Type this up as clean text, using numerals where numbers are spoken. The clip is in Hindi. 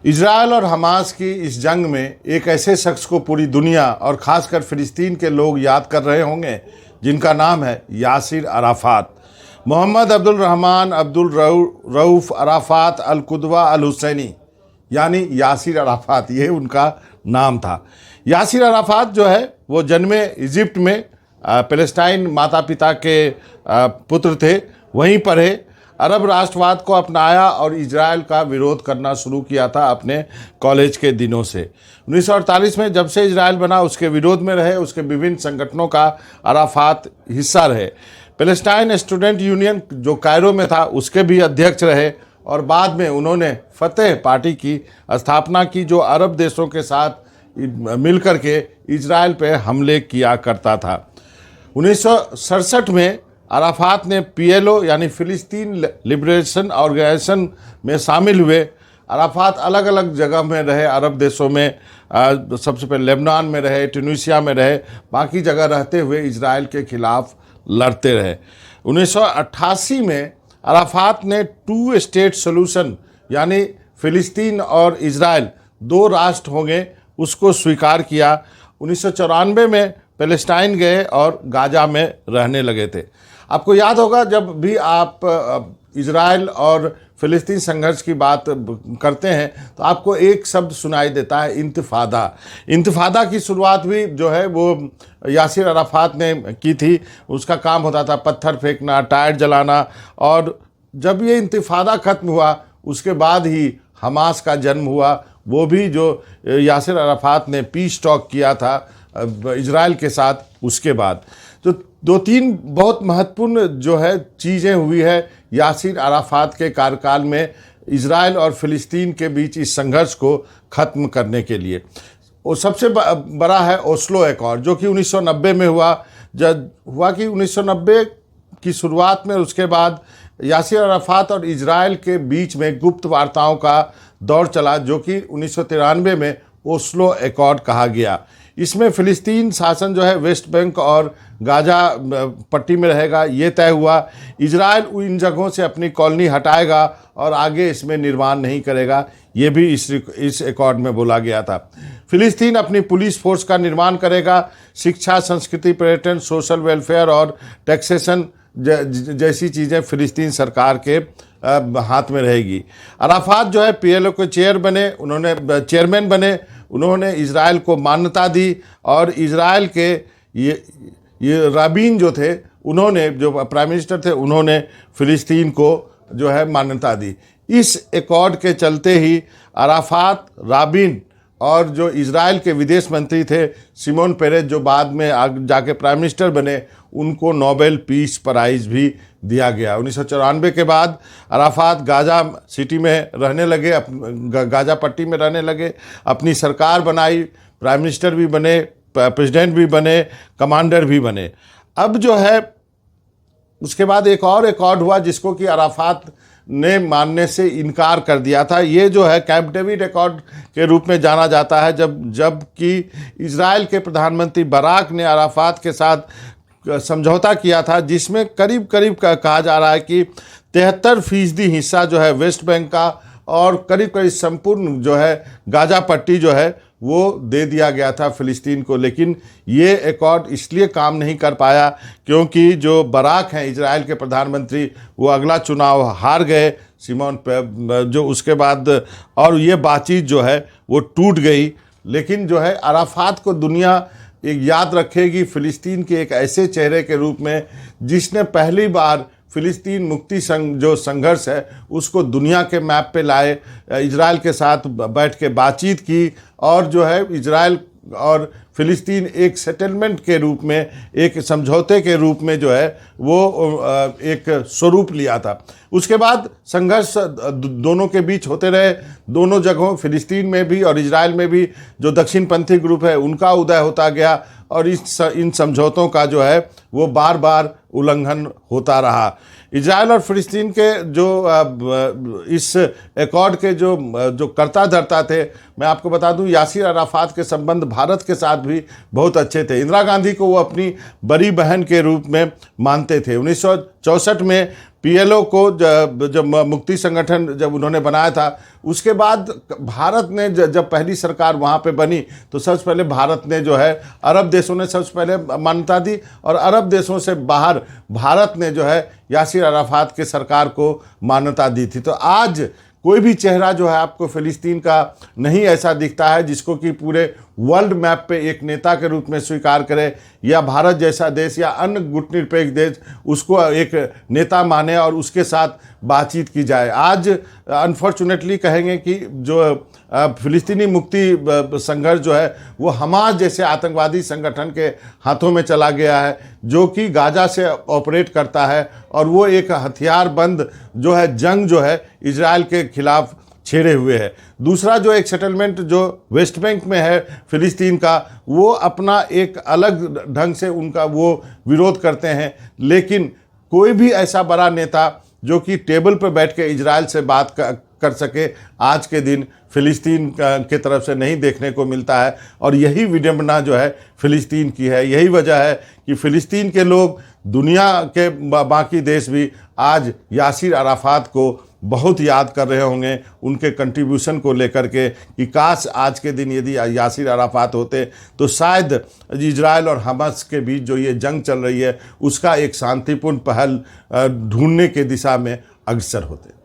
इजराइल और हमास की इस जंग में एक ऐसे शख्स को पूरी दुनिया और ख़ासकर फ़िलिस्तीन के लोग याद कर रहे होंगे जिनका नाम है Yasser Arafat. Mohammad Abdul Rahman Abdul Rauf Arafat अल कुदवा अल हुसैनी, यानी यासिर अराफात, ये उनका नाम था। यासिर अराफात जो है वो जन्मे इजिप्ट में, पैलेस्टाइन माता पिता के पुत्र थे, वहीं पढ़े, अरब राष्ट्रवाद को अपनाया और इजराइल का विरोध करना शुरू किया था अपने कॉलेज के दिनों से। 1948 में जब से इजराइल बना उसके विरोध में रहे, उसके विभिन्न संगठनों का अराफात हिस्सा रहे। पैलेस्टाइन स्टूडेंट यूनियन जो कायरो में था उसके भी अध्यक्ष रहे और बाद में उन्होंने फतेह पार्टी की स्थापना की जो अरब देशों के साथ मिलकर के इजराइल पे हमले किया करता था। 1967 में अराफात ने पीएलओ यानी फ़िलिस्तीन लिबरेशन ऑर्गेनाइजेशन में शामिल हुए। अराफात अलग अलग जगह में रहे, अरब देशों में, सबसे पहले लेबनान में रहे, ट्यूनीशिया में रहे, बाकी जगह रहते हुए इजराइल के खिलाफ लड़ते रहे। 1988 में अराफात ने 2 स्टेट सोल्यूशन यानी फ़िलिस्तीन और इजराइल 2 राष्ट्र होंगे उसको स्वीकार किया। 1994 में पैलेस्टाइन गए और गाजा में रहने लगे थे। आपको याद होगा जब भी आप इजराइल और फ़िलिस्तीन संघर्ष की बात करते हैं तो आपको एक शब्द सुनाई देता है, इंतिफादा। इंतिफादा की शुरुआत भी जो है वो यासिर अराफात ने की थी। उसका काम होता था पत्थर फेंकना, टायर जलाना, और जब ये इंतिफादा ख़त्म हुआ उसके बाद ही हमास का जन्म हुआ। वो भी जो यासिर अराफात ने पीस टॉक किया था इजराइल के साथ, उसके बाद तो 2-3 बहुत महत्वपूर्ण जो है चीज़ें हुई है यासिर अराफात के कार्यकाल में इजराइल और फ़िलिस्तीन के बीच इस संघर्ष को ख़त्म करने के लिए। और सबसे बड़ा है ओस्लो एकॉर्ड जो कि 1990 में हुआ। जब हुआ कि 1990 की शुरुआत में, उसके बाद यासिर अराफात और इजराइल के बीच में गुप्त वार्ताओं का दौर चला जो कि 1993 में ओस्लो एकॉर्ड कहा गया। इसमें फ़िलिस्तीन शासन जो है वेस्ट बैंक और गाजा पट्टी में रहेगा, ये तय हुआ। इजराइल इन जगहों से अपनी कॉलोनी हटाएगा और आगे इसमें निर्माण नहीं करेगा, ये भी इस एकॉर्ड में बोला गया था। फ़िलिस्तीन अपनी पुलिस फोर्स का निर्माण करेगा। शिक्षा, संस्कृति, पर्यटन, सोशल वेलफेयर और टैक्सेशन जैसी चीज़ें फ़िलिस्तीन सरकार के हाथ में रहेगी। अराफात जो है पीएलओ के चेयरमैन बने। उन्होंने इजराइल को मान्यता दी और इजराइल के ये राबीन जो थे, उन्होंने, जो प्राइम मिनिस्टर थे, उन्होंने फ़िलिस्तीन को जो है मान्यता दी। इस एकॉर्ड के चलते ही अराफात, राबीन और जो इजराइल के विदेश मंत्री थे शिमोन पेरेज जो बाद में जाके प्राइम मिनिस्टर बने, उनको नोबेल पीस प्राइज़ भी दिया गया। 1994 के बाद अराफात गाजा सिटी में रहने लगे, गाजा पट्टी में रहने लगे, अपनी सरकार बनाई, प्राइम मिनिस्टर भी बने, प्रेसिडेंट भी बने, कमांडर भी बने। अब जो है उसके बाद एक और एकॉर्ड हुआ जिसको कि अराफात ने मानने से इनकार कर दिया था। ये जो है कैंप डेविड एकॉर्ड के रूप में जाना जाता है, जब कि इजराइल के प्रधानमंत्री बराक ने अराफात के साथ समझौता किया था जिसमें करीब करीब कहा जा रहा है कि 73% हिस्सा जो है वेस्ट बैंक का और करीब करीब संपूर्ण जो है गाजा पट्टी जो है वो दे दिया गया था फ़िलिस्तीन को। लेकिन ये एकॉर्ड इसलिए काम नहीं कर पाया क्योंकि जो बराक हैं इजराइल के प्रधानमंत्री, वो अगला चुनाव हार गए शिमोन जो उसके बाद, और ये बातचीत जो है वो टूट गई। लेकिन जो है अराफात को दुनिया एक याद रखेगी फ़िलिस्तीन के एक ऐसे चेहरे के रूप में जिसने पहली बार फ़िलिस्तीन मुक्ति जो संघर्ष है उसको दुनिया के मैप पे लाए, इजराइल के साथ बैठ के बातचीत की और जो है इजराइल और फ़िलिस्तीन एक सेटलमेंट के रूप में, एक समझौते के रूप में जो है वो एक स्वरूप लिया था। उसके बाद संघर्ष दोनों के बीच होते रहे। दोनों जगहों फ़िलिस्तीन में भी और इजराइल में भी जो दक्षिणपंथी ग्रुप है उनका उदय होता गया और इन समझौतों का जो है वो बार बार उल्लंघन होता रहा। इजराइल और फ़िलिस्तीन के जो इस एकॉर्ड के जो कर्ता धर्ता थे, मैं आपको बता दूं यासिर अराफात के संबंध भारत के साथ भी बहुत अच्छे थे। इंदिरा गांधी को वो अपनी बड़ी बहन के रूप में मानते थे। 1964 में पीएलओ को जब मुक्ति संगठन जब उन्होंने बनाया था, उसके बाद भारत ने जब पहली सरकार वहाँ पे बनी तो सबसे पहले भारत ने जो है, अरब देशों ने सबसे पहले मान्यता दी और अरब देशों से बाहर भारत ने जो है यासिर अराफात के सरकार को मान्यता दी थी। तो आज कोई भी चेहरा जो है आपको फ़िलिस्तीन का नहीं ऐसा दिखता है जिसको कि पूरे वर्ल्ड मैप पे एक नेता के रूप में स्वीकार करे, या भारत जैसा देश या अन्य गुटनिरपेक्ष देश उसको एक नेता माने और उसके साथ बातचीत की जाए। आज अनफॉर्चुनेटली कहेंगे कि जो फ़िलिस्तीनी मुक्ति संघर्ष जो है वो हमास जैसे आतंकवादी संगठन के हाथों में चला गया है, जो कि गाजा से ऑपरेट करता है और वो एक हथियारबंद जो है जंग जो है इजराइल के खिलाफ छेड़े हुए है। दूसरा जो एक सेटलमेंट जो वेस्ट बैंक में है फ़िलिस्तीन का, वो अपना एक अलग ढंग से उनका वो विरोध करते हैं, लेकिन कोई भी ऐसा बड़ा नेता जो कि टेबल पर बैठ के इजराइल से बात कर सके आज के दिन फ़िलिस्तीन के तरफ से नहीं देखने को मिलता है। और यही विडंबना जो है फ़िलिस्तीन की है। यही वजह है कि फ़िलिस्तीन के लोग, दुनिया के बाकी देश भी आज यासिर अराफात को बहुत याद कर रहे होंगे, उनके कंट्रीब्यूशन को लेकर के, कि काश आज के दिन यदि यासिर अराफात होते तो शायद इजराइल और हमास के बीच जो ये जंग चल रही है उसका एक शांतिपूर्ण पहल ढूंढने के दिशा में अग्रसर होते।